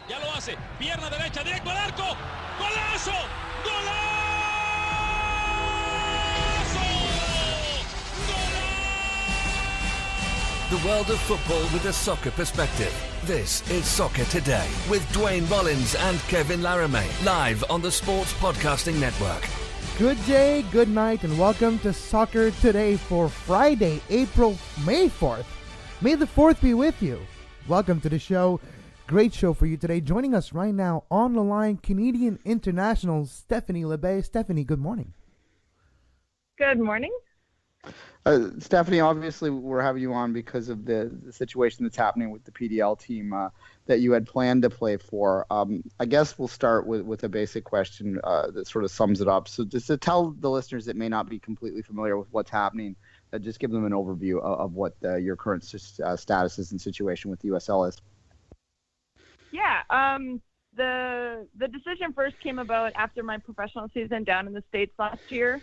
Ya lo hace. Pierna derecha, directo al arco. ¡Golazo! ¡Golazo! ¡Golazo! The world of football with a soccer perspective. This is Soccer Today with Duane, Rollins and Kevin Laramee, live on the Sports Podcasting Network. Good day, good night, and welcome to Soccer Today for Friday, May 4th. May the 4th be with you. Welcome to the show. Great show for you today. Joining us right now on the line, Canadian international Stephanie Labbe. Stephanie, good morning. Good morning. Stephanie, obviously we're having you on because of the situation that's happening with the PDL team that you had planned to play for. I guess we'll start with a basic question that sort of sums it up. So just to tell the listeners that may not be completely familiar with what's happening, just give them an overview of what your current status is and situation with the USL is. Yeah, the decision first came about after my professional season down in the States last year.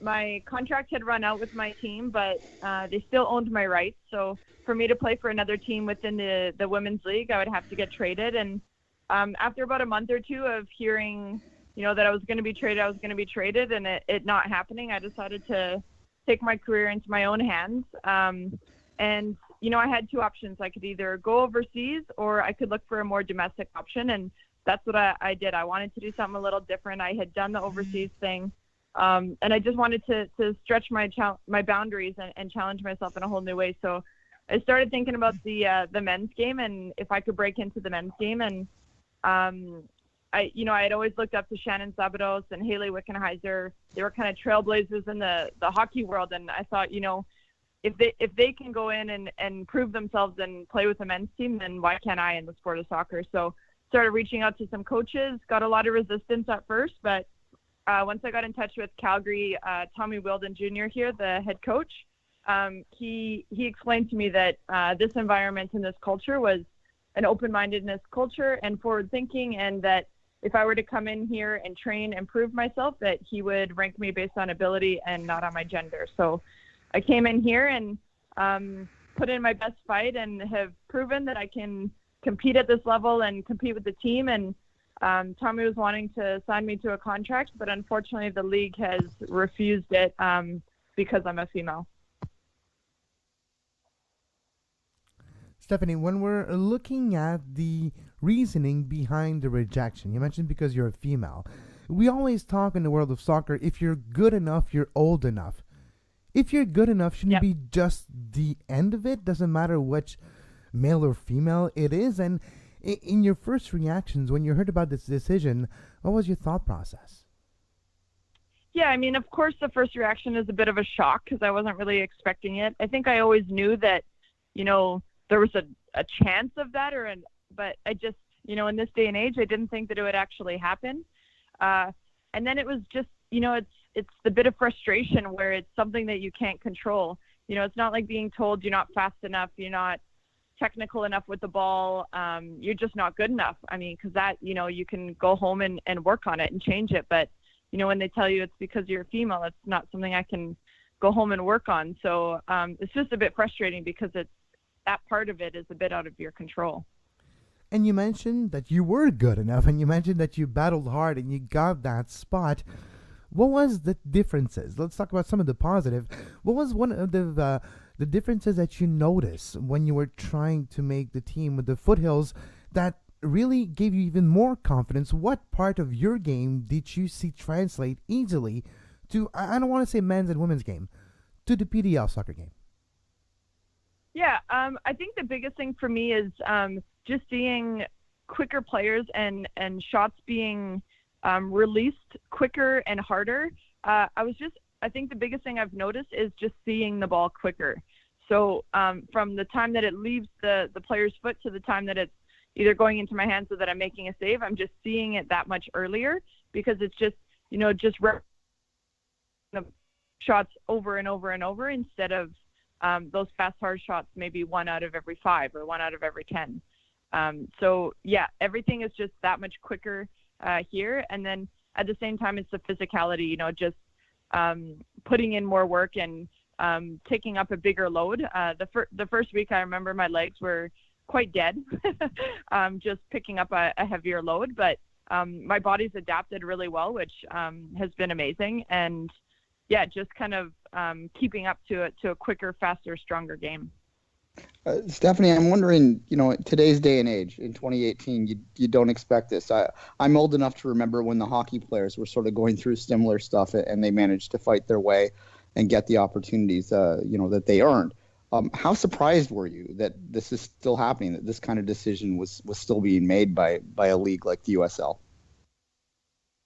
My contract had run out with my team, but they still owned my rights. So for me to play for another team within the women's league, I would have to get traded. And after about a month or two of hearing, that I was going to be traded, and it not happening, I decided to take my career into my own hands. And I had two options. I could either go overseas or I could look for a more domestic option. And that's what I did. I wanted to do something a little different. I had done the overseas thing. And I just wanted to stretch my boundaries and challenge myself in a whole new way. So I started thinking about the men's game and if I could break into the men's game. And I had always looked up to Shannon Sabados and Haley Wickenheiser. They were kind of trailblazers in the hockey world. And I thought, if they can go in and prove themselves and play with the men's team, then why can't I in the sport of soccer? So started reaching out to some coaches, got a lot of resistance at first, but once I got in touch with Calgary, Tommy Wilden Jr. here, the head coach, he explained to me that this environment and this culture was an open-mindedness culture and forward-thinking, and that if I were to come in here and train and prove myself, that he would rank me based on ability and not on my gender. So I came in here and put in my best fight and have proven that I can compete at this level and compete with the team. And Tommy was wanting to sign me to a contract, but unfortunately the league has refused it because I'm a female. Stephanie, when we're looking at the reasoning behind the rejection, you mentioned because you're a female. We always talk in the world of soccer, if you're good enough, you're old enough. If you're good enough, shouldn't it be just the end of it? Doesn't matter which male or female it is. And in your first reactions, when you heard about this decision, what was your thought process? Yeah, I mean, of course, the first reaction is a bit of a shock because I wasn't really expecting it. I think I always knew that, there was a chance of that, but I just, in this day and age, I didn't think that it would actually happen. And then it was just, it's the bit of frustration where it's something that you can't control. It's not like being told you're not fast enough, you're not technical enough with the ball, you're just not good enough. I mean, because that, you can go home and work on it and change it. But, when they tell you it's because you're a female, it's not something I can go home and work on. So it's just a bit frustrating because that part of it is a bit out of your control. And you mentioned that you were good enough, and you mentioned that you battled hard and you got that spot. What was the differences? Let's talk about some of the positive. What was one of the differences that you noticed when you were trying to make the team with the Foothills that really gave you even more confidence? What part of your game did you see translate easily to, I don't want to say men's and women's game, to the PDL soccer game? Yeah, I think the biggest thing for me is just seeing quicker players and shots being released quicker and harder. I think the biggest thing I've noticed is just seeing the ball quicker. So from the time that it leaves the player's foot to the time that it's either going into my hands so that I'm making a save, I'm just seeing it that much earlier because it's just, shots over and over and over instead of those fast, hard shots, maybe 1 out of every 5 or 1 out of every 10. So yeah, everything is just that much quicker here. And then at the same time, it's the physicality, just putting in more work and taking up a bigger load. The first week, I remember my legs were quite dead, just picking up a heavier load. But my body's adapted really well, which has been amazing. And yeah, just kind of keeping up to a quicker, faster, stronger game. Stephanie, I'm wondering, today's day and age, in 2018, you don't expect this. I'm old enough to remember when the hockey players were sort of going through similar stuff, and they managed to fight their way and get the opportunities, that they earned. How surprised were you that this is still happening, that this kind of decision was still being made by a league like the USL?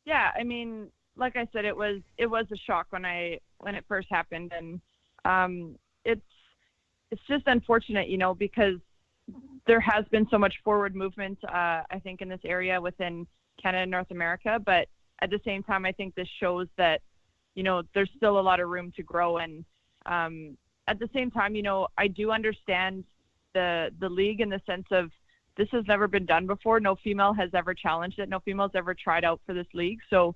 Yeah, I mean, like I said, it was a shock when it first happened, and it's just unfortunate, because there has been so much forward movement, I think, in this area within Canada and North America. But at the same time, I think this shows that, there's still a lot of room to grow. And at the same time, I do understand the league in the sense of this has never been done before. No female has ever challenged it. No female's ever tried out for this league. So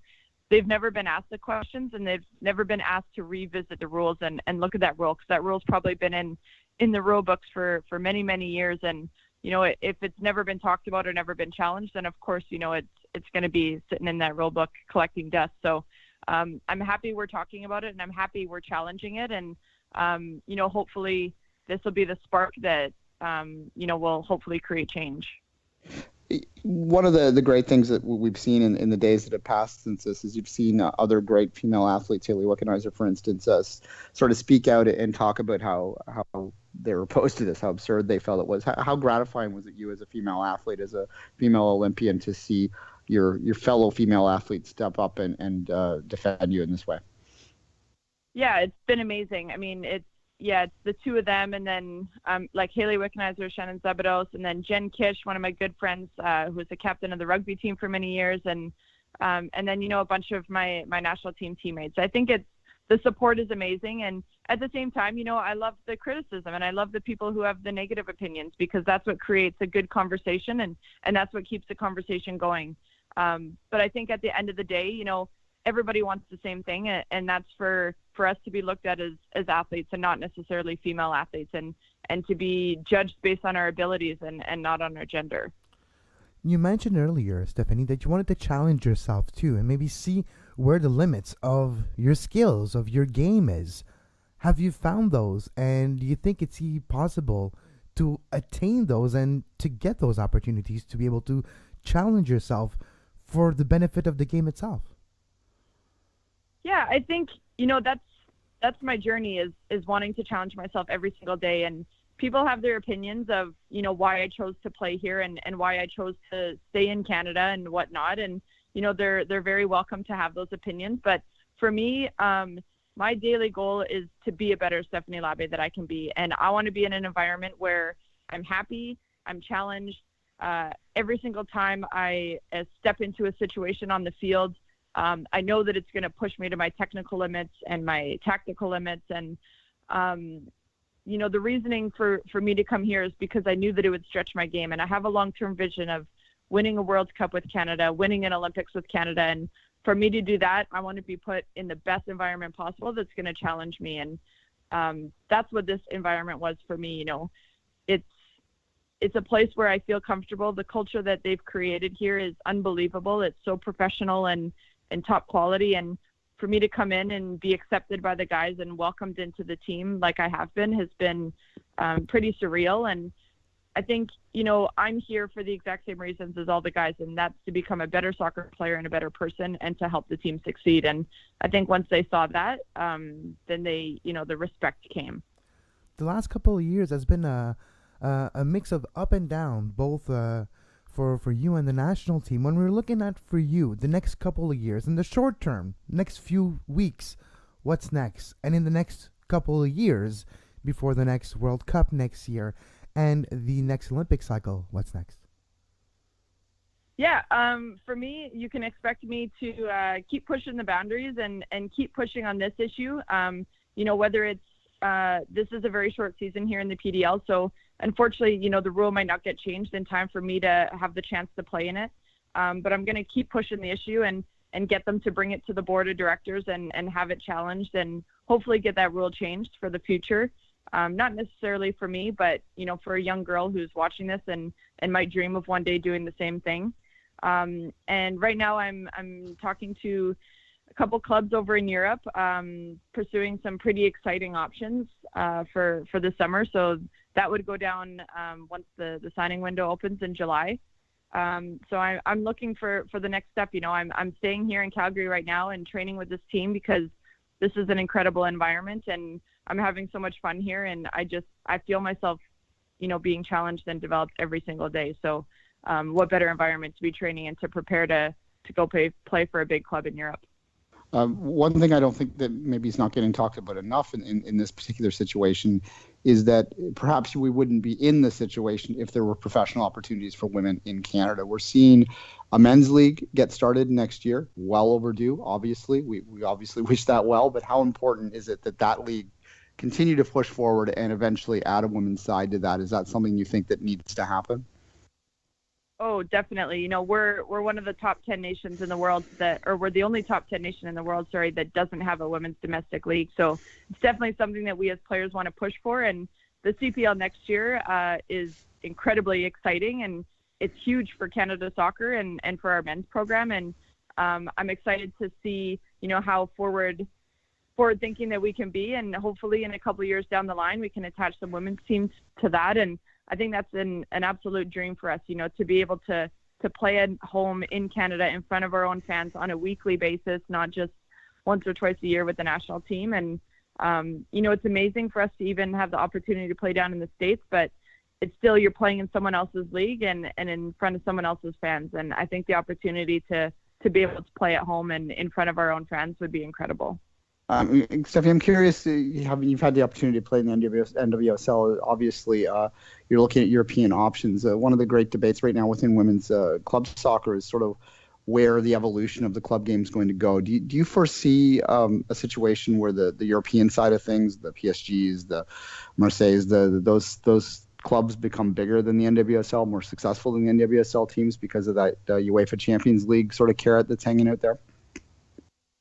they've never been asked the questions, and they've never been asked to revisit the rules and look at that rule, because that rule's probably been in the rule books for many, many years. And, if it's never been talked about or never been challenged, then of course, it's going to be sitting in that rule book collecting dust. So I'm happy we're talking about it, and I'm happy we're challenging it. And, hopefully this will be the spark that, will hopefully create change. One of the great things that we've seen in the days that have passed since this is you've seen other great female athletes, Haley Wickenheiser, for instance, sort of speak out and talk about how they were opposed to this, how absurd they felt it was. How gratifying was it you as a female athlete, as a female Olympian, to see your fellow female athletes step up and defend you in this way? Yeah, it's been amazing. I mean, it's the two of them, and then like Haley Wickenheiser, Shannon Zabados, and then Jen Kish, one of my good friends, who was the captain of the rugby team for many years, and then a bunch of my national team teammates. I think the support is amazing, and at the same time, I love the criticism, and I love the people who have the negative opinions, because that's what creates a good conversation, and that's what keeps the conversation going. But I think at the end of the day, everybody wants the same thing, and that's for us to be looked at as athletes and not necessarily female athletes, and to be judged based on our abilities and not on our gender. You mentioned earlier, Stephanie, that you wanted to challenge yourself too and maybe see where the limits of your skills, of your game is. Have you found those, and do you think it's possible to attain those and to get those opportunities to be able to challenge yourself for the benefit of the game itself? Yeah, I think, that's my journey is wanting to challenge myself every single day. And people have their opinions of, why I chose to play here and why I chose to stay in Canada and whatnot. And, they're very welcome to have those opinions. But for me, my daily goal is to be a better Stephanie Labbe that I can be. And I want to be in an environment where I'm happy, I'm challenged. Every single time I step into a situation on the field, I know that it's going to push me to my technical limits and my tactical limits. And, the reasoning for me to come here is because I knew that it would stretch my game. And I have a long-term vision of winning a World Cup with Canada, winning an Olympics with Canada. And for me to do that, I want to be put in the best environment possible that's going to challenge me. And that's what this environment was for me. It's a place where I feel comfortable. The culture that they've created here is unbelievable. It's so professional and top quality, and for me to come in and be accepted by the guys and welcomed into the team like I have been has been pretty surreal. And I think I'm here for the exact same reasons as all the guys, and that's to become a better soccer player and a better person and to help the team succeed. And I think once they saw that, then they the respect came. The last couple of years has been a mix of up and down, both for you and the national team. When we're looking at for you the next couple of years, in the short term, next few weeks, what's next? And in the next couple of years, before the next World Cup next year and the next Olympic cycle, what's next? Yeah, for me, you can expect me to keep pushing the boundaries and keep pushing on this issue. Whether it's this is a very short season here in the PDL, so unfortunately, the rule might not get changed in time for me to have the chance to play in it. But I'm going to keep pushing the issue and get them to bring it to the board of directors and have it challenged and hopefully get that rule changed for the future. not necessarily for me, but, for a young girl who's watching this and might dream of one day doing the same thing. And right now I'm talking to a couple clubs over in Europe, pursuing some pretty exciting options for the summer. So that would go down once the signing window opens in July. So I'm looking for the next step. I'm staying here in Calgary right now and training with this team because this is an incredible environment and I'm having so much fun here. And I feel myself, being challenged and developed every single day. So what better environment to be training and to prepare to go play for a big club in Europe. One thing I don't think that maybe is not getting talked about enough in this particular situation is that perhaps we wouldn't be in this situation if there were professional opportunities for women in Canada. We're seeing a men's league get started next year, well overdue, obviously. We obviously wish that well, but how important is it that league continue to push forward and eventually add a women's side to that? Is that something you think that needs to happen? Oh, definitely. We're one of the top 10 nations in the world we're the only top 10 nation in the world, that doesn't have a women's domestic league. So it's definitely something that we as players want to push for. And the CPL next year is incredibly exciting, and it's huge for Canada soccer and for our men's program. And I'm excited to see, how forward thinking that we can be. And hopefully in a couple of years down the line, we can attach some women's teams to that. And I think that's an absolute dream for us, to be able to play at home in Canada in front of our own fans on a weekly basis, not just once or twice a year with the national team. And, it's amazing for us to even have the opportunity to play down in the States, but it's still, you're playing in someone else's league and in front of someone else's fans. And I think the opportunity to be able to play at home and in front of our own fans would be incredible. Stephanie, I'm curious, you've had the opportunity to play in the NWSL. Obviously, you're looking at European options. One of the great debates right now within women's club soccer is sort of where the evolution of the club game is going to go. Do you foresee a situation where the European side of things, the PSGs, the Marseilles, those clubs become bigger than the NWSL, more successful than the NWSL teams because of that UEFA Champions League sort of carrot that's hanging out there?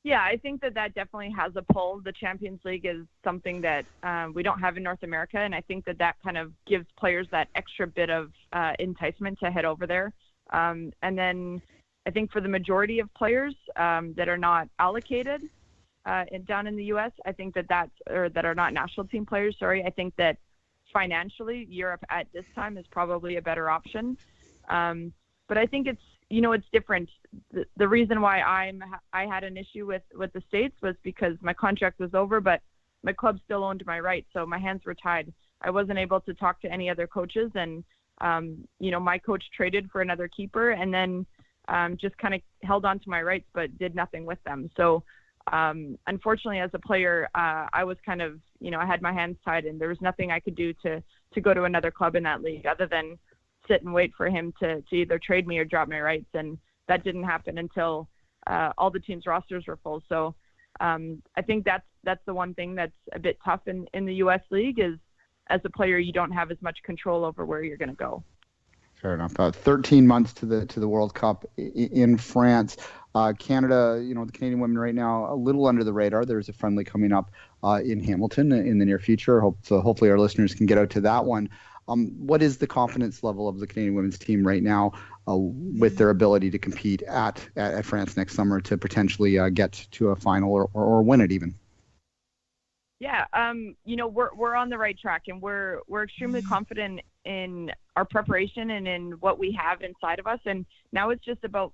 Yeah, I think that definitely has a pull. The Champions League is something that we don't have in North America, and I think that kind of gives players that extra bit of enticement to head over there. And then I think for the majority of players that are not allocated down in the U.S., I think that are not national team players, I think that financially Europe at this time is probably a better option. But I think it's different. The reason why I had an issue with the States was because my contract was over, but my club still owned my rights, so my hands were tied. I wasn't able to talk to any other coaches, and my coach traded for another keeper, and then just kind of held on to my rights, but did nothing with them. So unfortunately, as a player, I was kind of, I had my hands tied, and there was nothing I could do to go to another club in that league other than sit and wait for him to either trade me or drop my rights. And that didn't happen until all the teams' rosters were full. So I think that's the one thing that's a bit tough in the U.S. League is as a player, you don't have as much control over where you're going to go. Fair enough. 13 months to the World Cup in France. Canada, the Canadian women right now, a little under the radar. There's a friendly coming up in Hamilton in the near future. So hopefully our listeners can get out to that one. What is the confidence level of the Canadian women's team right now with their ability to compete at France next summer to potentially get to a final or win it even? Yeah, we're on the right track, and we're extremely confident in our preparation and in what we have inside of us. And now it's just about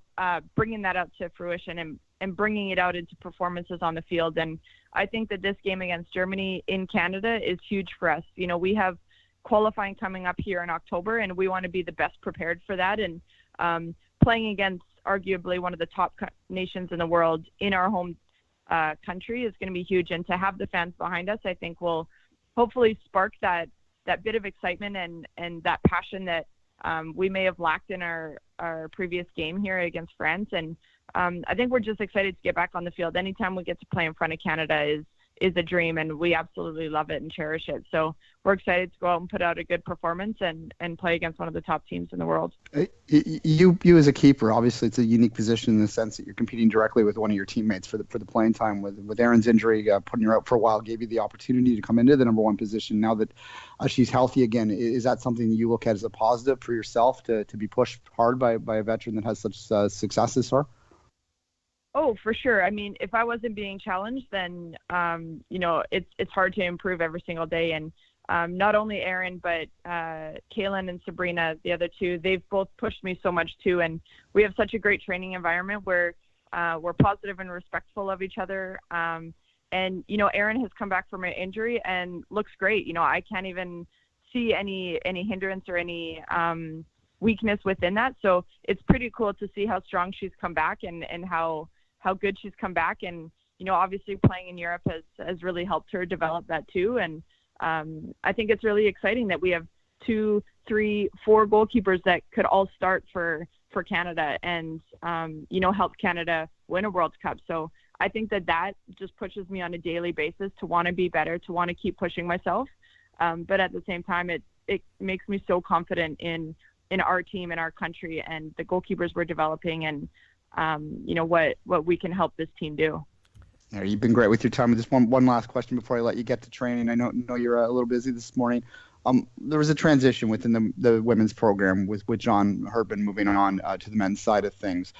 bringing that out to fruition and bringing it out into performances on the field. And I think that this game against Germany in Canada is huge for us. We have qualifying coming up here in October, and we want to be the best prepared for that. And playing against arguably one of the top nations in the world in our home country is going to be huge. And to have the fans behind us, I think will hopefully spark that bit of excitement and that passion that we may have lacked in our previous game here against France. And I think we're just excited to get back on the field. Anytime we get to play in front of Canada is is a dream, and we absolutely love it and cherish it. So we're excited to go out and put out a good performance and play against one of the top teams in the world. You as a keeper, obviously it's a unique position in the sense that you're competing directly with one of your teammates for the playing time. With Erin's injury, putting her out for a while, gave you the opportunity to come into the number one position. Now that she's healthy again, is that something that you look at as a positive for yourself to be pushed hard by a veteran that has such success as her? Oh, for sure. I mean, if I wasn't being challenged, then, it's hard to improve every single day. And not only Erin, but Kaylin and Sabrina, the other two, they've both pushed me so much too. And we have such a great training environment where we're positive and respectful of each other. And, Erin has come back from an injury and looks great. I can't even see any hindrance or any weakness within that. So it's pretty cool to see how strong she's come back and how good she's come back. And, obviously playing in Europe has really helped her develop that too. And I think it's really exciting that we have 2, 3, 4 goalkeepers that could all start for Canada and, help Canada win a World Cup. So I think that just pushes me on a daily basis to want to be better, to want to keep pushing myself. But at the same time, it makes me so confident in our team, in our country, and the goalkeepers we're developing, and what we can help this team do. Yeah, you've been great with your time. Just one last question before I let you get to training. I know you're a little busy this morning. There was a transition within the women's program with John Herbin moving on to the men's side of things.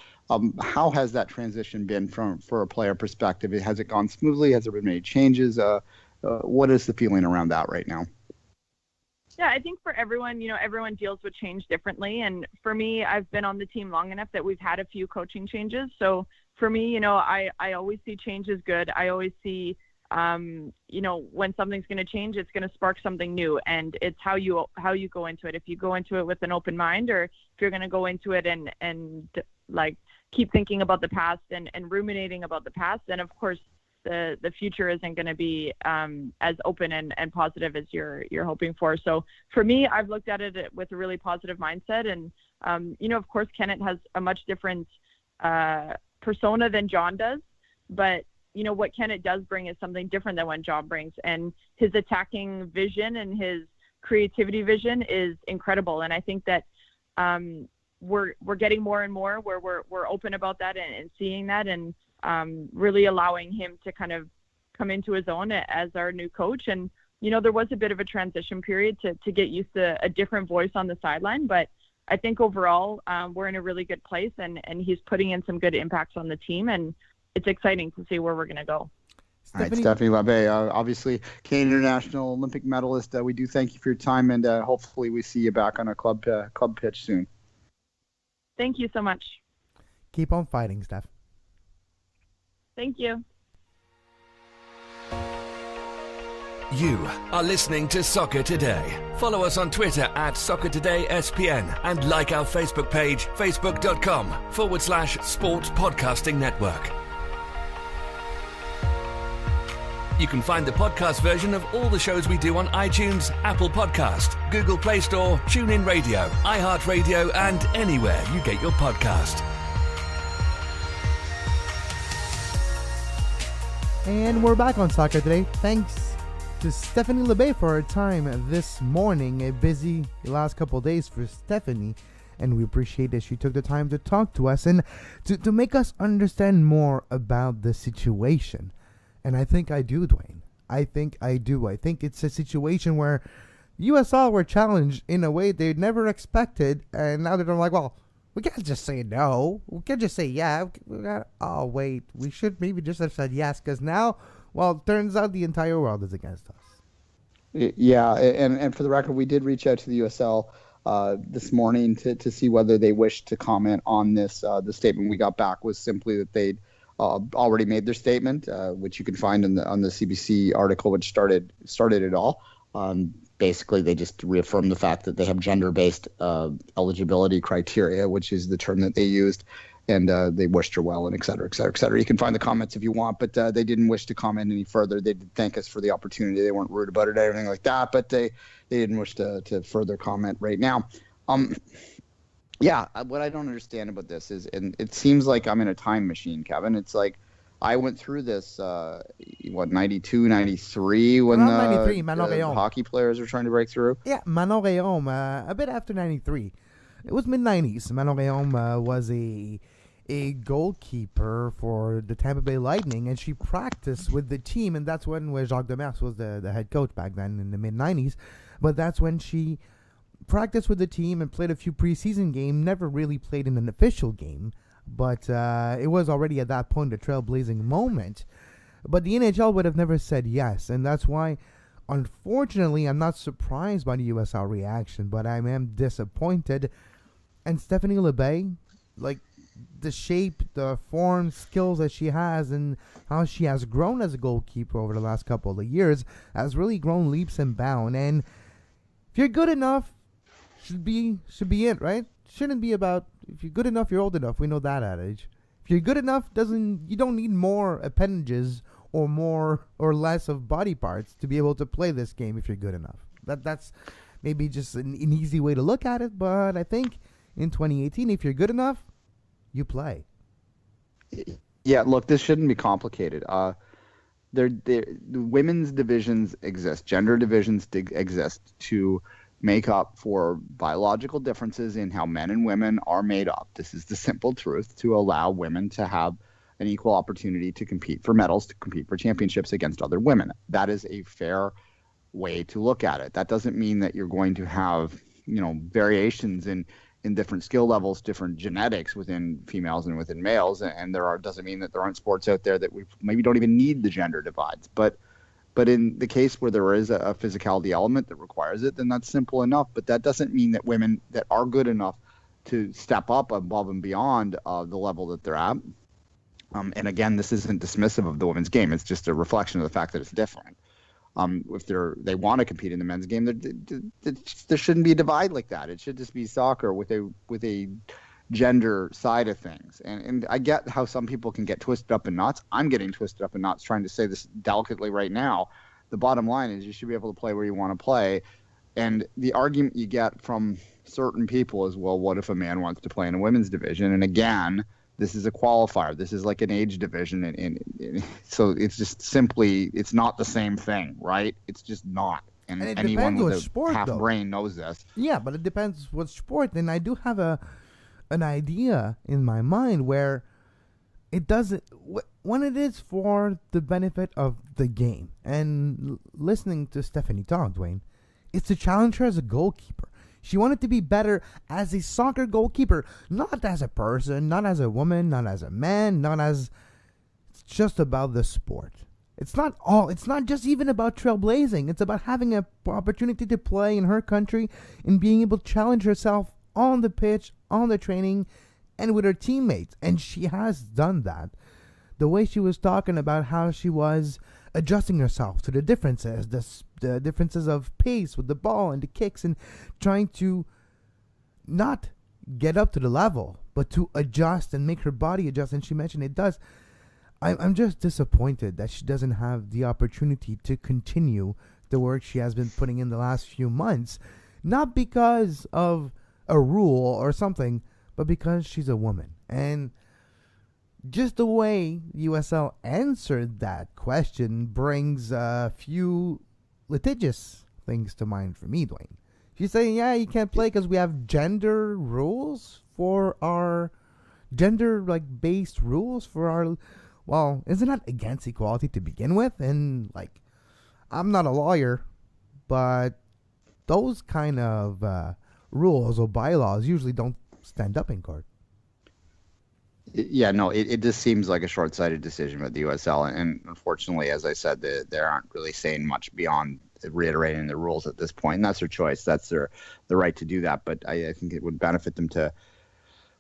How has that transition been for a player perspective? Has it gone smoothly? Has there been any changes? What is the feeling around that right now? Yeah, I think for everyone, everyone deals with change differently. And for me, I've been on the team long enough that we've had a few coaching changes. So for me, I always see change as good. I always see, when something's going to change, it's going to spark something new. And it's how you go into it. If you go into it with an open mind, or if you're going to go into it and like keep thinking about the past and ruminating about the past, then of course the future isn't going to be as open and positive as you're hoping for. So for me, I've looked at it with a really positive mindset. And, of course, Kenneth has a much different persona than John does. But, what Kenneth does bring is something different than what John brings. And his attacking vision and his creativity vision is incredible. And I think that we're getting more and more where we're open about that and seeing that, and really allowing him to kind of come into his own as our new coach. And, there was a bit of a transition period to get used to a different voice on the sideline. But I think overall, we're in a really good place, and he's putting in some good impacts on the team. And it's exciting to see where we're going to go. All right, Stephanie Labbe, obviously Canadian International Olympic medalist. We do thank you for your time, and hopefully we see you back on a club pitch soon. Thank you so much. Keep on fighting, Steph. Thank you. You are listening to Soccer Today. Follow us on Twitter at SoccerTodaySPN and like our Facebook page, facebook.com/Sports Podcasting Network. You can find the podcast version of all the shows we do on iTunes, Apple Podcast, Google Play Store, TuneIn Radio, iHeartRadio, and anywhere you get your podcast. And we're back on Soccer Today. Thanks to Stephanie Labbe for her time this morning. A busy last couple of days for Stephanie, and we appreciate that she took the time to talk to us and to make us understand more about the situation. And I think I do, Duane. I think I do. I think it's a situation where USL were challenged in a way they never expected, and now they're like, well, we can't just say no. We can't just say yeah. Oh, wait. We should maybe just have said yes, because now, well, it turns out the entire world is against us. Yeah, and for the record, we did reach out to the USL this morning to see whether they wished to comment on this. The statement we got back was simply that they'd already made their statement, which you can find on the CBC article, which started it all. Basically, they just reaffirmed the fact that they have gender-based eligibility criteria, which is the term that they used, and they wished her well, and et cetera, et cetera, et cetera. You can find the comments if you want, but they didn't wish to comment any further. They did thank us for the opportunity. They weren't rude about it or anything like that, but they didn't wish to further comment right now. Yeah, what I don't understand about this is, and it seems like I'm in a time machine, Kevin. It's like I went through this, 92, 93, when Around 93, Manon the Rhéaume. hockey players were trying to break through. Yeah, Manon Rhéaume, a bit after 93. It was mid-90s. Manon Rhéaume was a goalkeeper for the Tampa Bay Lightning, and she practiced with the team, and that's when Jacques Demers was the head coach back then in the mid-90s. But that's when she practiced with the team and played a few preseason games, never really played in an official game, but it was already at that point a trailblazing moment. But the NHL would have never said yes, and that's why, unfortunately, I'm not surprised by the USL reaction, but I am disappointed. And Stephanie Labbe, like, the shape, the form, skills that she has, and how she has grown as a goalkeeper over the last couple of years has really grown leaps and bounds. And if you're good enough, should be it, right? Shouldn't be about if you're good enough, you're old enough. We know that adage. If you're good enough, you don't need more appendages or more or less of body parts to be able to play this game if you're good enough. That's maybe just an easy way to look at it, but I think in 2018, if you're good enough, you play. Yeah, look, this shouldn't be complicated. The women's divisions exist, gender divisions exist to make up for biological differences in how men and women are made up. This is the simple truth, to allow women to have an equal opportunity to compete for medals, to compete for championships against other women. That is a fair way to look at it. That doesn't mean that you're going to have, variations in different skill levels, different genetics within females and within males, and doesn't mean that there aren't sports out there that we maybe don't even need the gender divides. But in the case where there is a physicality element that requires it, then that's simple enough. But that doesn't mean that women that are good enough to step up above and beyond the level that they're at. And again, this isn't dismissive of the women's game. It's just a reflection of the fact that it's different. If they want to compete in the men's game, there shouldn't be a divide like that. It should just be soccer with a gender side of things. And I get how some people can get twisted up in knots. I'm getting twisted up in knots trying to say this delicately right now. The bottom line is you should be able to play where you want to play. And the argument you get from certain people is, well, what if a man wants to play in a women's division? And again, this is a qualifier. This is like an age division. And so it's just simply, it's not the same thing, right? It's just not. And anyone with a half brain knows this. Yeah, but it depends what sport. And I do have an idea in my mind where it doesn't, when it is for the benefit of the game. And listening to Stephanie talk, Duane, it's to challenge her as a goalkeeper. She wanted to be better as a soccer goalkeeper, not as a person, not as a woman, not as a man, it's just about the sport. It's not just even about trailblazing. It's about having an opportunity to play in her country and being able to challenge herself on the pitch, on the training, and with her teammates. And she has done that. The way she was talking about how she was adjusting herself to the differences, the differences of pace with the ball and the kicks, and trying to not get up to the level, but to adjust and make her body adjust. And she mentioned it does. I'm just disappointed that she doesn't have the opportunity to continue the work she has been putting in the last few months, not because of a rule or something, but because she's a woman. And just the way USL answered that question brings a few litigious things to mind for me, Duane. She's saying, yeah, you can't play because we have gender rules for our gender-based rules for our... Well, isn't that against equality to begin with? And, I'm not a lawyer, but those kind of rules or bylaws usually don't stand up in court. Yeah, no, it just seems like a short-sighted decision with the USL. And unfortunately, as I said, they aren't really saying much beyond reiterating the rules at this point. And that's their choice. That's the right to do that. But I think it would benefit them to...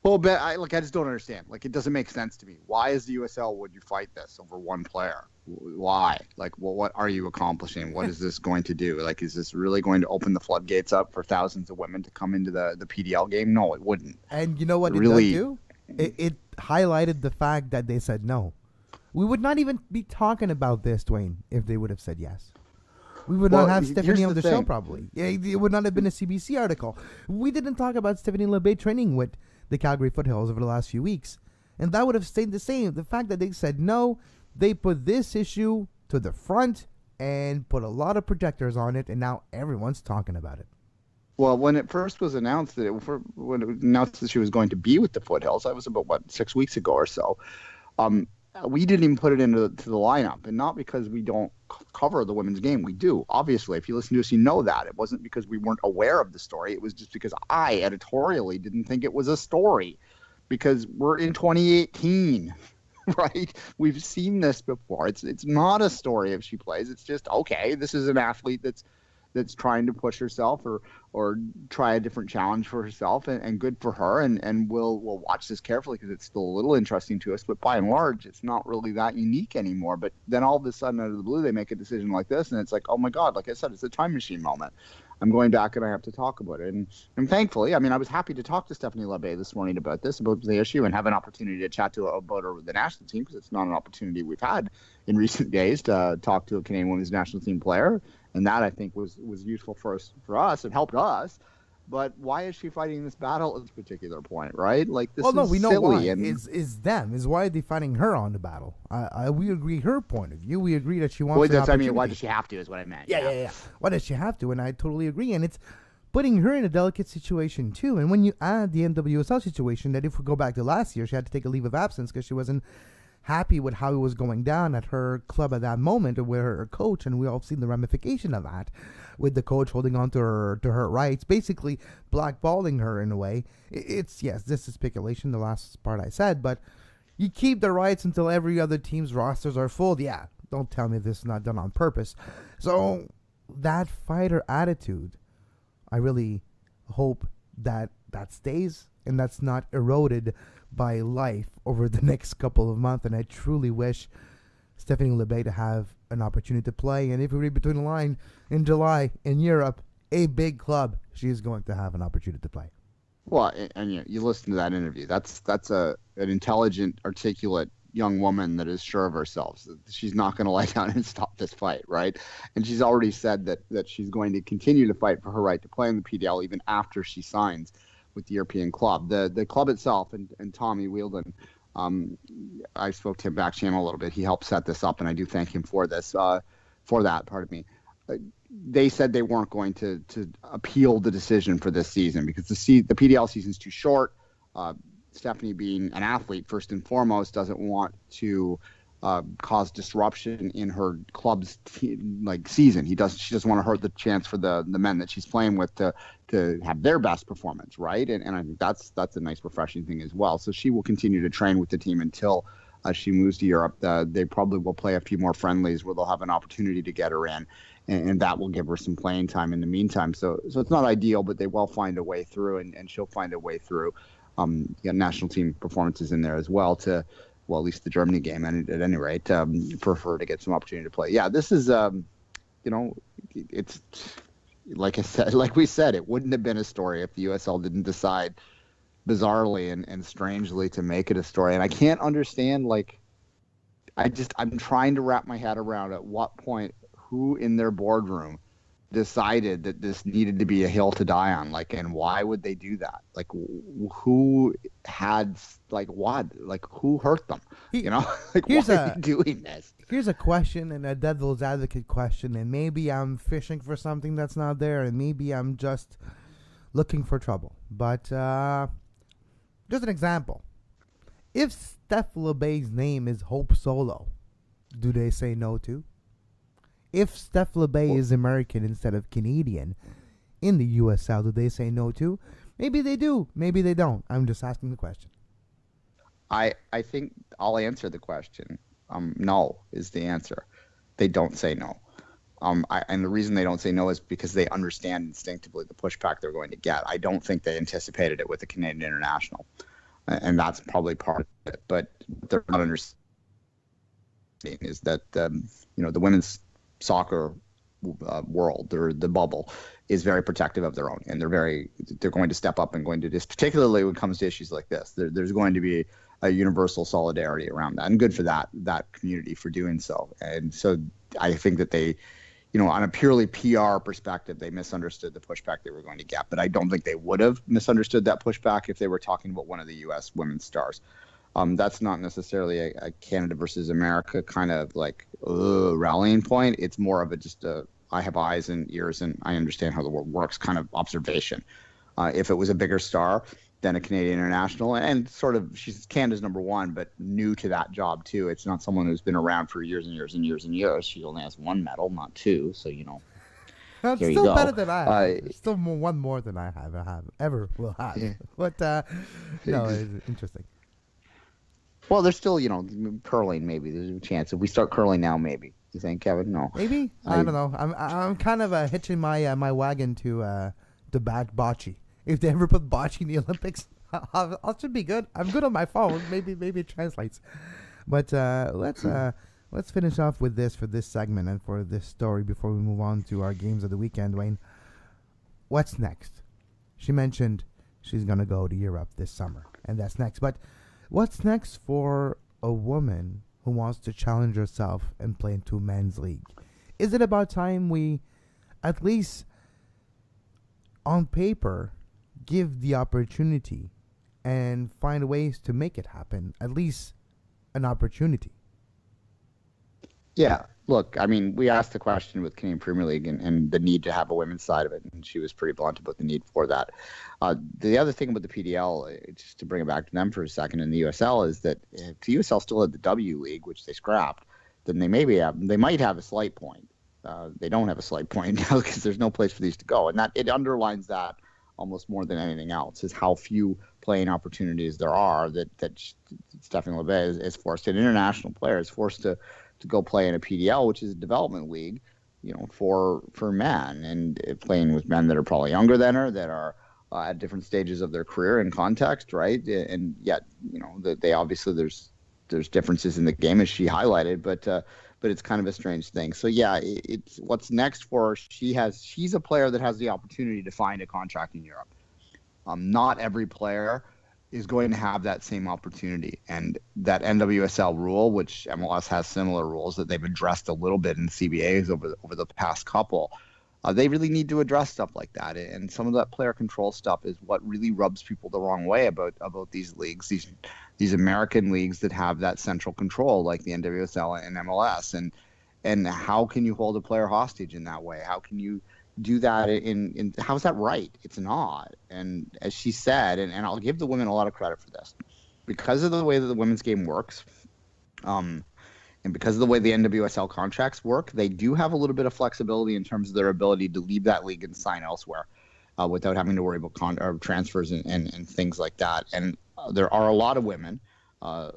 Well, but I just don't understand. It doesn't make sense to me. Why is the USL, would you fight this over one player? Why? What are you accomplishing? What is this going to do? Is this really going to open the floodgates up for thousands of women to come into the PDL game? No, it wouldn't. And you know what it does do? It highlighted the fact that they said no. We would not even be talking about this, Duane, if they would have said yes. We would not have Stephanie on the show, probably. It would not have been a CBC article. We didn't talk about Stephanie Labbe training with the Calgary Foothills over the last few weeks and that would have stayed the same. The fact that they said no, they put this issue to the front and put a lot of projectors on it, and now everyone's talking about it. Well, when it first was announced when it was announced that she was going to be with the Foothills, that was about 6 weeks ago or so. We didn't even put it into the lineup, and not because we don't cover the women's game. We do, obviously. If you listen to us, you know that. It wasn't because we weren't aware of the story. It was just because I editorially didn't think it was a story, because we're in 2018, right? We've seen this before. It's not a story if she plays. It's just, okay, this is an athlete that's trying to push herself or try a different challenge for herself, and good for her, and we'll watch this carefully because it's still a little interesting to us, but by and large it's not really that unique anymore. But then all of a sudden, out of the blue, they make a decision like this, and it's like, oh my God, like I said, it's a time machine moment. I'm going back and I have to talk about it, and thankfully, I mean, I was happy to talk to Stephanie Labbe this morning about the issue, and have an opportunity to chat about her with the national team, because it's not an opportunity we've had in recent days to talk to a Canadian women's national team player. And that, I think, was useful for us. It helped us. But why is she fighting this battle at this particular point, right? Like, this is we know silly. why. And It's them. Is why they're fighting her on the battle. We agree her point of view. We agree that she wants an opportunity. why does she have to is what I meant. Yeah. Why does she have to? And I totally agree. And it's putting her in a delicate situation, too. And when you add the NWSL situation, that if we go back to last year, she had to take a leave of absence because she wasn't happy with how it was going down at her club at that moment, or with her coach, and we all seen the ramification of that, with the coach holding on to her rights, basically blackballing her in a way. It's, yes, this is speculation, the last part I said, but you keep the rights until every other team's rosters are full. Yeah, don't tell me this is not done on purpose. So that fighter attitude, I really hope that stays and that's not eroded by life over the next couple of months. And I truly wish Stephanie Labbe to have an opportunity to play. And if we read between the line, in July in Europe, a big club, she is going to have an opportunity to play. Well, and you listen to that interview. That's an intelligent, articulate young woman that is sure of herself. She's not going to lie down and stop this fight, right? And she's already said that she's going to continue to fight for her right to play in the PDL even after she signs with the European club. The club itself, and Tommy Wheeldon, I spoke to him back channel a little bit. He helped set this up, and I do thank him for this, for that, pardon me. They said they weren't going to appeal the decision for this season because the PDL season is too short. Stephanie, being an athlete first and foremost, doesn't want to cause disruption in her club's season. She doesn't want to hurt the chance for the men that she's playing with to have their best performance, right? And I think that's a nice, refreshing thing as well. So she will continue to train with the team until she moves to Europe. They probably will play a few more friendlies where they'll have an opportunity to get her in, and that will give her some playing time in the meantime. So it's not ideal, but they will find a way through, and she'll find a way through. National team performances in there as well at least the Germany game, and at any rate, for her to get some opportunity to play. Yeah, this is, it's like we said, it wouldn't have been a story if the USL didn't decide bizarrely and strangely to make it a story. And I can't understand, I'm trying to wrap my head around at what point, who in their boardroom decided that this needed to be a hill to die on, and why would they do that? Who had, what? Who hurt them? Why are you doing this? Here's a question, and a devil's advocate question, and maybe I'm fishing for something that's not there, and maybe I'm just looking for trouble. But just an example. If Steph Labbe's name is Hope Solo, do they say no to? If Steph Labbe is American instead of Canadian in the USL, do they say no to? Maybe they do. Maybe they don't. I'm just asking the question. I think I'll answer the question. No is the answer. They don't say no. And the reason they don't say no is because they understand instinctively the pushback they're going to get. I don't think they anticipated it with the Canadian international. And that's probably part of it. But what they're not understanding is that, the women's soccer world, or the bubble, is very protective of their own, and they're going to step up and going to just, particularly when it comes to issues like this, there's going to be a universal solidarity around that, and good for that community for doing so. And so I think that they, on a purely PR perspective, they misunderstood the pushback they were going to get, but I don't think they would have misunderstood that pushback if they were talking about one of the U.S. women's stars. That's not necessarily a Canada versus America kind of like rallying point. It's more of I have eyes and ears and I understand how the world works kind of observation. If it was a bigger star than a Canadian international, and sort of she's Canada's number one, but new to that job too. It's not someone who's been around for years and years and years and years. She only has one medal, not two. So That's here still you go. better than I have. Still one more than I ever will have. Yeah. But no, it's interesting. Well, there's still curling. Maybe there's a chance if we start curling now. Maybe you think, Kevin? No, maybe I don't know. I'm kind of hitching my wagon to bocce. If they ever put bocce in the Olympics, I should be good. I'm good on my phone. Maybe it translates. But let's finish off with this for this segment and for this story before we move on to our games of the weekend. Duane, what's next? She mentioned she's gonna go to Europe this summer, and that's next. But what's next for a woman who wants to challenge herself and play into men's league? Is it about time we, at least on paper, give the opportunity and find ways to make it happen? At least an opportunity. Yeah, look, I mean, we asked the question with Canadian Premier League and the need to have a women's side of it, and she was pretty blunt about the need for that. The other thing about the PDL, just to bring it back to them for a second, in the USL, is that if the USL still had the W League, which they scrapped, then they might have a slight point. They don't have a slight point now because there's no place for these to go, and that it underlines that almost more than anything else is how few playing opportunities there are that Stephanie Labbe is forced, an international player is forced to go play in a PDL, which is a development league, for men, and playing with men that are probably younger than her, that are at different stages of their career and context, right? And yet, that they obviously there's differences in the game, as she highlighted, but it's kind of a strange thing. So yeah, it's what's next for her. She's a player that has the opportunity to find a contract in Europe. Not every player is going to have that same opportunity, and that NWSL rule, which MLS has similar rules that they've addressed a little bit in CBAs over the past couple. They really need to address stuff like that, and some of that player control stuff is what really rubs people the wrong way about these leagues, these American leagues that have that central control, like the NWSL and MLS, and how can you hold a player hostage in that way? How can you do that in how's that right? It's not. And as she said, and I'll give the women a lot of credit for this, because of the way that the women's game works, and because of the way the NWSL contracts work, they do have a little bit of flexibility in terms of their ability to leave that league and sign elsewhere, without having to worry about transfers and things like that. And there are a lot of women, a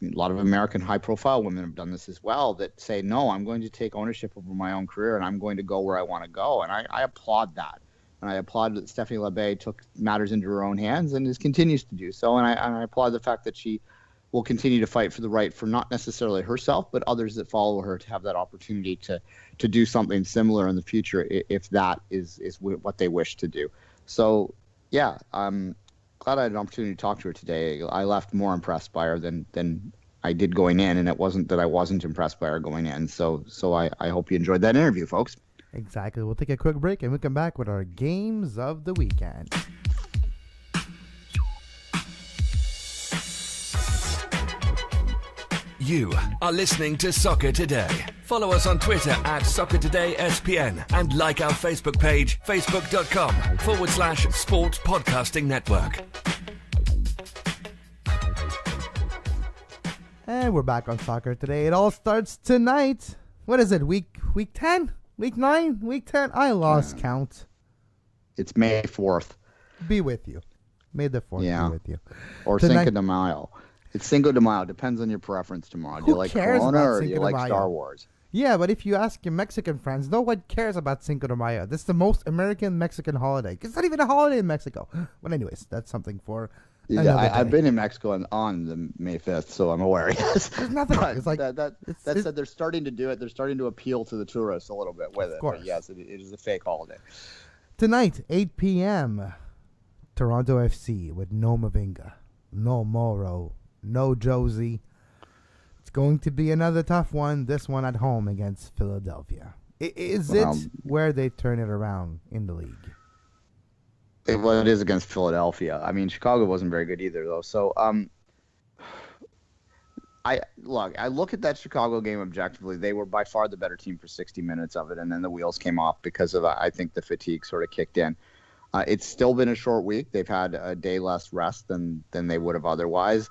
lot of American high-profile women have done this as well, that say, no, I'm going to take ownership over my own career and I'm going to go where I want to go. And I applaud that. And I applaud that Stephanie Labbe took matters into her own hands and continues to do so. And I applaud the fact that she will continue to fight for the right for not necessarily herself, but others that follow her to have that opportunity to do something similar in the future if that is what they wish to do. So, yeah, glad I had an opportunity to talk to her today. I left more impressed by her than I did going in, and it wasn't that I wasn't impressed by her going in. So I hope you enjoyed that interview, folks. Exactly. We'll take a quick break, and we'll come back with our games of the weekend. You are listening to Soccer Today. Follow us on Twitter at SoccerTodaySPN and like our Facebook page, facebook.com/Sports Podcasting Network. And we're back on Soccer Today. It all starts tonight. What is it, week 10? Week 9? Week 10? I lost count. It's May 4th. Be with you. May the 4th be with you. Or tonight, Cinco de Mayo. It's Cinco de Mayo. Depends on your preference tomorrow. Do you like Corona or do you like Star Wars? Yeah, but if you ask your Mexican friends, no one cares about Cinco de Mayo. This is the most American Mexican holiday. It's not even a holiday in Mexico. But anyways, that's something for another day. I've been in Mexico on the May 5th, so I'm aware. Yes. There's nothing. It's like that said, they're starting to do it. They're starting to appeal to the tourists a little bit with it. But yes, it is a fake holiday. Tonight, 8 p.m., Toronto FC with no Mavinga, no Moro, no Josie. It's going to be another tough one, this one at home against Philadelphia. Is it where they turn it around in the league? It is against Philadelphia. I mean, Chicago wasn't very good either, though. So, I look at that Chicago game objectively. They were by far the better team for 60 minutes of it, and then the wheels came off because of, I think, the fatigue sort of kicked in. It's still been a short week. They've had a day less rest than they would have otherwise.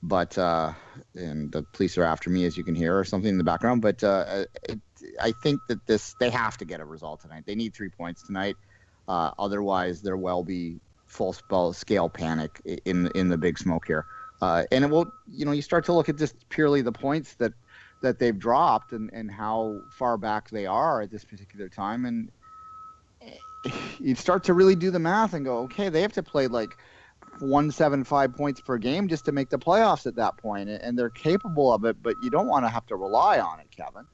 But and the police are after me, as you can hear, or something in the background. But I think that they have to get a result tonight. They need 3 points tonight. Otherwise, there will be full-scale panic in the Big Smoke here. And it will, you start to look at just purely the points that they've dropped and how far back they are at this particular time. And you start to really do the math and go, okay, they have to play like 175 points per game just to make the playoffs at that point. And they're capable of it, but you don't want to have to rely on it, Kevin.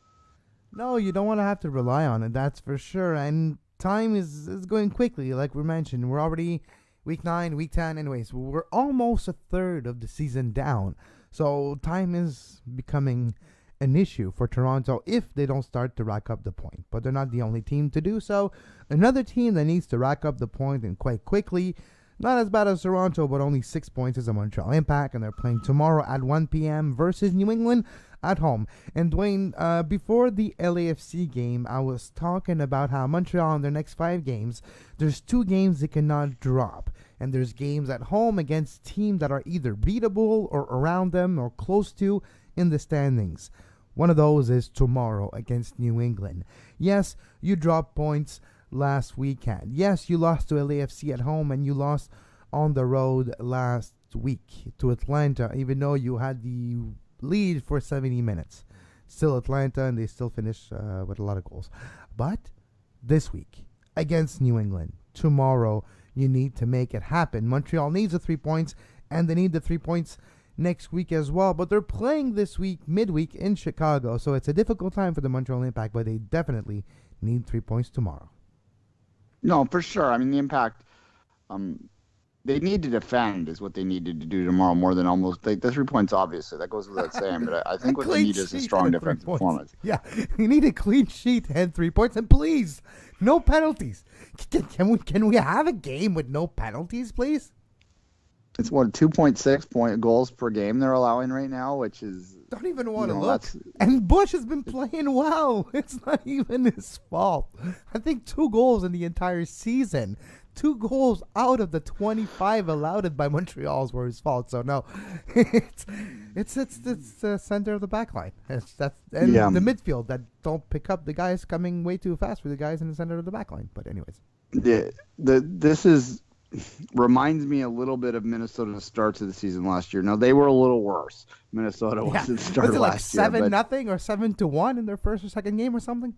No, you don't want to have to rely on it, that's for sure. And time is going quickly, like we mentioned. We're already Week 9, Week 10, anyways. We're almost a third of the season down. So time is becoming an issue for Toronto if they don't start to rack up the point. But they're not the only team to do so. Another team that needs to rack up the point and quite quickly, not as bad as Toronto, but only 6 points, is the Montreal Impact. And they're playing tomorrow at 1 p.m. versus New England at home. And Duane, before the LAFC game, I was talking about how Montreal in their next 5 games, there's 2 games they cannot drop. And there's games at home against teams that are either beatable or around them or close to in the standings. One of those is tomorrow against New England. Yes, you dropped points last weekend. Yes, you lost to LAFC at home and you lost on the road last week to Atlanta, even though you had the lead for 70 minutes. Still Atlanta, and they still finished with a lot of goals. But this week against New England, tomorrow, you need to make it happen. Montreal needs the 3 points, and they need the 3 points next week as well. But they're playing this week, midweek, in Chicago, so it's a difficult time for the Montreal Impact, but they definitely need 3 points tomorrow. No, for sure. I mean, the Impact, they need to defend is what they needed to do tomorrow more than almost the 3 points, obviously. That goes without saying, but I think what they need is a strong defensive performance. Yeah, you need a clean sheet and 3 points, and please, no penalties. Can we have a game with no penalties, please? It's 2.6 point goals per game they're allowing right now, which is... Don't even want to look. And Bush has been playing well. It's not even his fault. I think 2 goals in the entire season. 2 goals out of the 25 allowed by Montreal's were his fault. So no, it's the center of the back line. The midfield that don't pick up the guys coming way too fast for the guys in the center of the back line. But anyways, this reminds me a little bit of Minnesota's start to the season last year. Now they were a little worse. Minnesota was at the start of last year. 7-0 or 7-1 in their first or second game or something.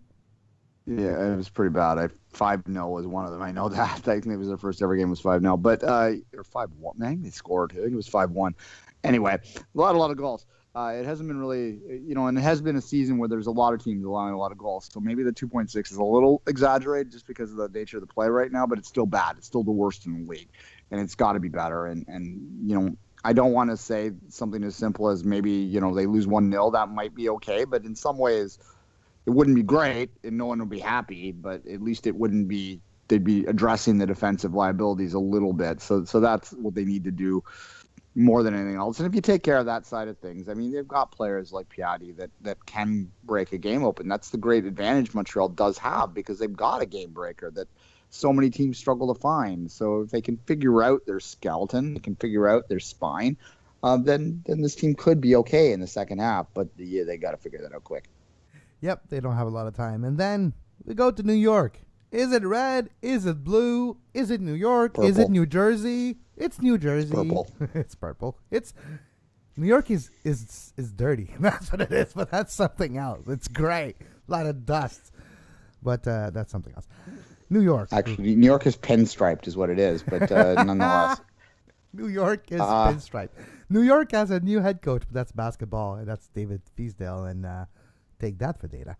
Yeah, it was pretty bad. 5-0 was one of them. I know that. I think it was their first ever game was 5-0. But or 5-1. Man, they scored. I think it was 5-1. Anyway, a lot of goals. It hasn't been really, and it has been a season where there's a lot of teams allowing a lot of goals. So maybe the 2.6 is a little exaggerated just because of the nature of the play right now, but it's still bad. It's still the worst in the league, and it's got to be better. And I don't want to say something as simple as maybe, they lose 1-0. That might be okay, but in some ways it wouldn't be great and no one would be happy, but at least it wouldn't be, they'd be addressing the defensive liabilities a little bit. So that's what they need to do more than anything else. And if you take care of that side of things, I mean, they've got players like Piatti that can break a game open. That's the great advantage Montreal does have because they've got a game breaker that so many teams struggle to find. So if they can figure out their skeleton, they can figure out their spine, then this team could be okay in the second half. But they got to figure that out quick. Yep, they don't have a lot of time. And then we go to New York. Is it red? Is it blue? Is it New York? Purple. Is it New Jersey? It's New Jersey. It's purple. It's purple. New York is dirty. That's what it is, but that's something else. It's gray. A lot of dust. But that's something else. New York. Actually, New York is pinstriped is what it is, but nonetheless. New York is pinstriped. New York has a new head coach, but that's basketball. And that's David Fiesdale, and take that for data.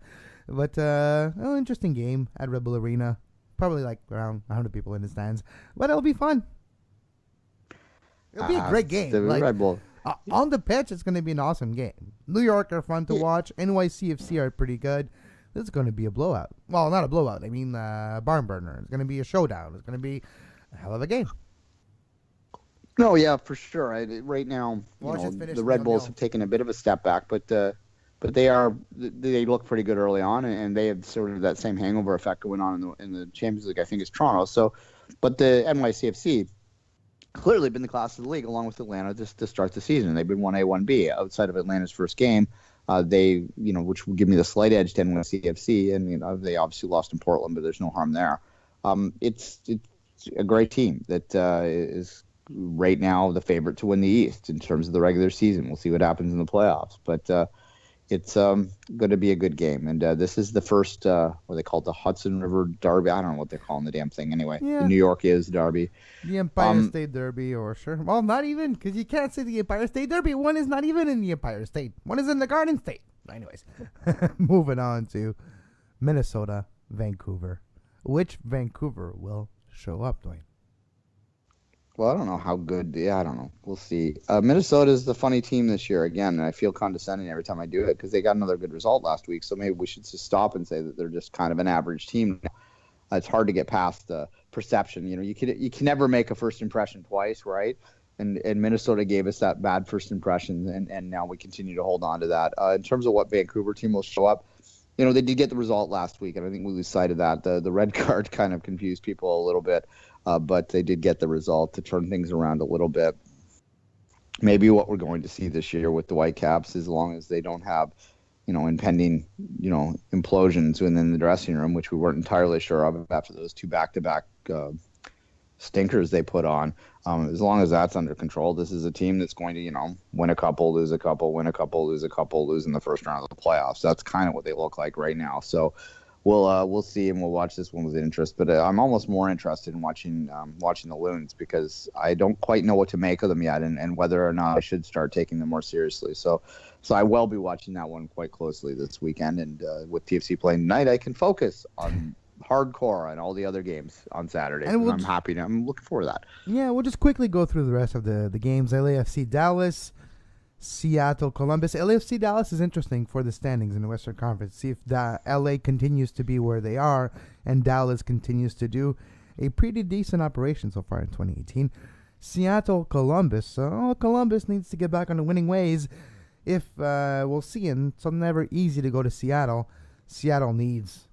But an interesting game at Red Bull Arena. Probably like around 100 people in the stands. But it'll be fun. It'll be a great game. Red Bull. On the pitch, it's going to be an awesome game. New York are fun to watch. NYCFC are pretty good. This is going to be a blowout. Well, not a blowout. I mean, barn burner. It's going to be a showdown. It's going to be a hell of a game. No, yeah, for sure. Right now, the Red Bulls 0-0. have taken a bit of a step back, but they look pretty good early on, and they have sort of that same hangover effect going on in the Champions League. I think is Toronto. So, but the NYCFC clearly been the class of the league along with Atlanta just to start the season. They've been 1A, 1B outside of Atlanta's first game. They, which would give me the slight edge to NYCFC, and they obviously lost in Portland, but there's no harm there. It's a great team that is right now the favorite to win the East in terms of the regular season. We'll see what happens in the playoffs, but it's going to be a good game. And this is the first, what they call the Hudson River Derby. I don't know what they're calling the damn thing anyway. Yeah. The New York is Derby. The Empire State Derby, or sure. Well, not even, because you can't say the Empire State Derby. One is not even in the Empire State. One is in the Garden State. Anyways, moving on to Minnesota, Vancouver. Which Vancouver will show up, Duane? Well, I don't know how good. Yeah, I don't know. We'll see. Minnesota is the funny team this year again, and I feel condescending every time I do it because they got another good result last week. So maybe we should just stop and say that they're just kind of an average team. It's hard to get past the perception. You can never make a first impression twice, right? And Minnesota gave us that bad first impression, and now we continue to hold on to that. In terms of what Vancouver team will show up, they did get the result last week, and I think we lose sight of that. The red card kind of confused people a little bit. But they did get the result to turn things around a little bit. Maybe what we're going to see this year with the Whitecaps, as long as they don't have, impending, implosions within the dressing room, which we weren't entirely sure of after those two back-to-back stinkers they put on. As long as that's under control, this is a team that's going to, win a couple, lose a couple, win a couple, lose a couple, lose in the first round of the playoffs. That's kind of what they look like right now. So we'll see, and we'll watch this one with interest. But I'm almost more interested in watching the Loons because I don't quite know what to make of them yet, and whether or not I should start taking them more seriously. So I will be watching that one quite closely this weekend. And with TFC playing tonight, I can focus on hardcore and all the other games on Saturday. And I'm looking forward to that. Yeah, we'll just quickly go through the rest of the games. LAFC Dallas, Seattle, Columbus. LAFC Dallas is interesting for the standings in the Western Conference. See if LA continues to be where they are and Dallas continues to do a pretty decent operation so far in 2018. Seattle, Columbus. Columbus needs to get back on the winning ways. If we'll see, and it's never easy to go to Seattle. Seattle needs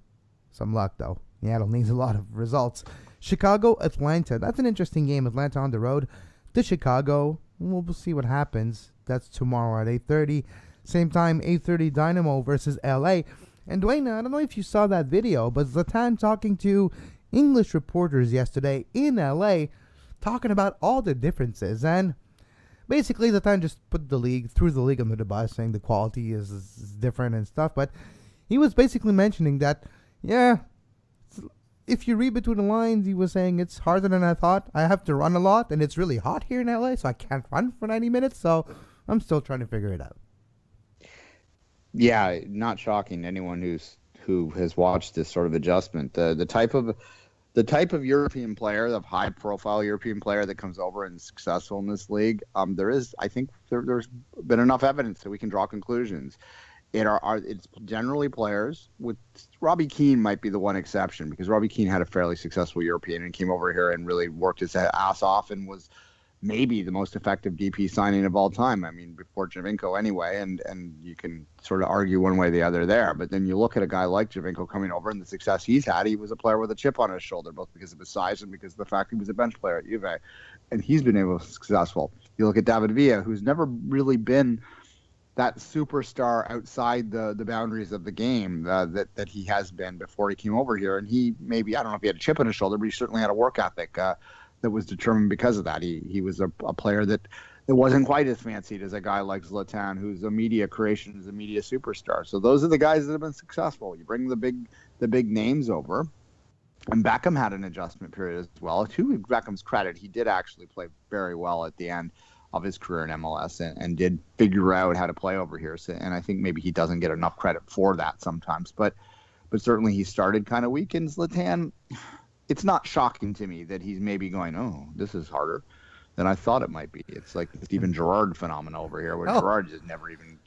some luck, though. Seattle needs a lot of results. Chicago, Atlanta. That's an interesting game. Atlanta on the road to Chicago. We'll see what happens. That's tomorrow at 8:30. Same time, 8:30 Dynamo versus LA. And Duane, I don't know if you saw that video, but Zlatan talking to English reporters yesterday in LA, talking about all the differences. And basically, Zlatan just threw the league under the bus, saying the quality is different and stuff. But he was basically mentioning that, if you read between the lines, he was saying it's harder than I thought. I have to run a lot, and it's really hot here in LA, so I can't run for 90 minutes. So I'm still trying to figure it out. Yeah, not shocking to anyone who has watched this sort of adjustment. The type of European player, the high-profile European player that comes over and is successful in this league, there's been enough evidence that we can draw conclusions. It's generally players. With Robbie Keane might be the one exception because Robbie Keane had a fairly successful European and came over here and really worked his ass off and was maybe the most effective DP signing of all time. I mean, before Giovinco anyway, and you can sort of argue one way or the other there. But then you look at a guy like Giovinco coming over and the success he's had. He was a player with a chip on his shoulder, both because of his size and because of the fact he was a bench player at Juve, and he's been able to be successful. You look at David Villa, who's never really been that superstar outside the boundaries of the game that he has been before he came over here. And he maybe, I don't know if he had a chip on his shoulder, but he certainly had a work ethic that was determined because of that. He was a player that wasn't quite as fancied as a guy like Zlatan, who's a media creation, is a media superstar. So those are the guys that have been successful. You bring the big names over. And Beckham had an adjustment period as well. To Beckham's credit, he did actually play very well at the end of his career in MLS and did figure out how to play over here. So, and I think maybe he doesn't get enough credit for that sometimes. But certainly he started kind of weak. And Zlatan, it's not shocking to me that he's maybe going, oh, this is harder than I thought it might be. It's like the Steven Gerrard phenomenon over here, where Gerrard just never even,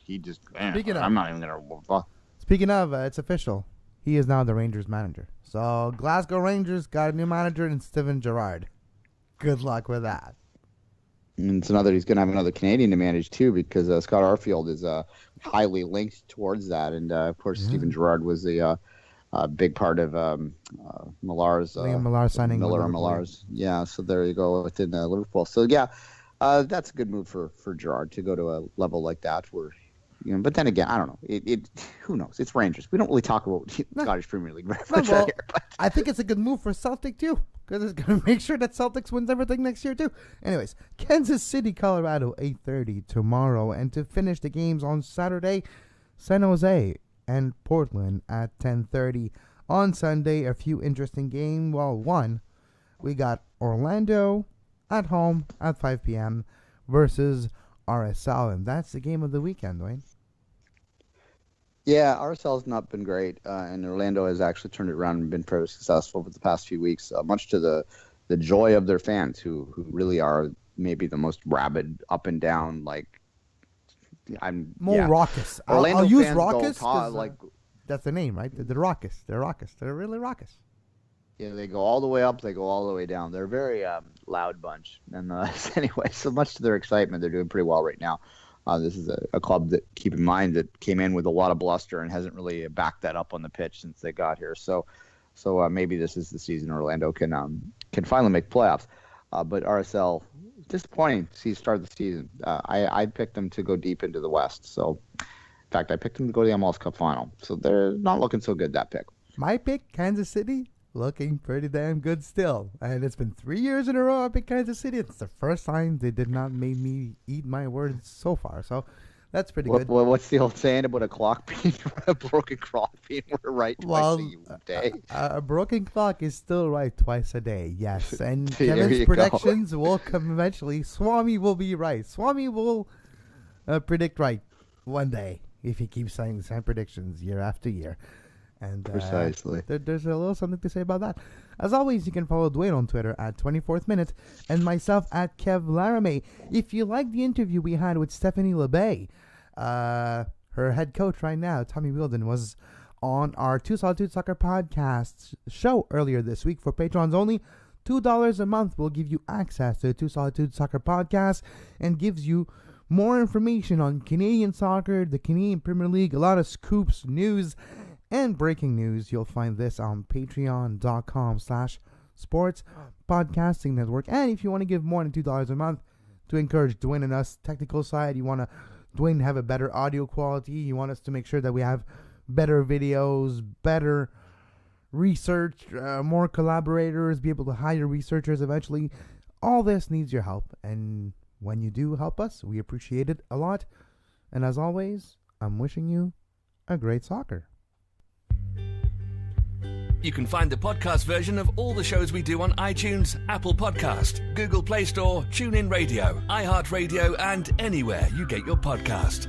I'm not even going to. Speaking of, it's official. He is now the Rangers manager. So Glasgow Rangers got a new manager in Steven Gerrard. Good luck with that. And it's he's going to have another Canadian to manage too, because Scott Arfield is highly linked towards that, and of course Steven Gerrard was a big part of Millar's Liam Millar signing Miller and Millar's. Yeah, so there you go within Liverpool. So yeah, that's a good move for Gerrard to go to a level like that where. But then again, I don't know. It who knows? It's Rangers. We don't really talk about Scottish Premier League very much here. But. I think it's a good move for Celtic too, because it's going to make sure that Celtics wins everything next year too. Anyways, Kansas City, Colorado, 8:30 tomorrow, and to finish the games on Saturday, San Jose and Portland at 10:30 on Sunday. A few interesting games. Well, one, we got Orlando at home at 5 p.m. versus RSL, and that's the game of the weekend, Duane. Yeah, RSL's not been great, and Orlando has actually turned it around and been very successful over the past few weeks, much to the joy of their fans, who really are maybe the most rabid, up and down, raucous. Orlando I'll use fans raucous. go that's the name, right? They're raucous. They're raucous. They're really raucous. Yeah, they go all the way up, they go all the way down. They're a very loud bunch. And anyway, so much to their excitement, they're doing pretty well right now. This is a club that, keep in mind, that came in with a lot of bluster and hasn't really backed that up on the pitch since they got here. So maybe this is the season Orlando can finally make playoffs. But RSL, disappointing to see start the season. I picked them to go deep into the West. So, in fact, I picked them to go to the MLS Cup final. So they're not looking so good, that pick. My pick, Kansas City, looking pretty damn good still. And it's been 3 years in a row I picked Kansas City. It's the first time they did not make me eat my words so far. So that's pretty good. What's the old saying about a clock being a broken clock being right twice a day? A broken clock is still right twice a day, yes. And Kevin's predictions will come eventually. Swami will be right. Swami will predict right one day if he keeps saying the same predictions year after year. And precisely. There's a little something to say about that. As always, you can follow Duane on Twitter at 24th Minute and myself at Kev Laramee. If you like the interview we had with Stephanie Labbe, her head coach right now, Tommy Wheeldon, was on our Two Solitude Soccer podcast show earlier this week. For patrons only, $2 a month will give you access to the Two Solitude Soccer podcast and gives you more information on Canadian soccer, the Canadian Premier League, a lot of scoops, news, and breaking news. You'll find this on patreon.com/sports podcasting network. And if you want to give more than $2 a month to encourage Duane and us technical side, you want Duane to have a better audio quality, you want us to make sure that we have better videos, better research, more collaborators, be able to hire researchers eventually. All this needs your help. And when you do help us, we appreciate it a lot. And as always, I'm wishing you a great soccer. You can find the podcast version of all the shows we do on iTunes, Apple Podcast, Google Play Store, TuneIn Radio, iHeartRadio, and anywhere you get your podcast.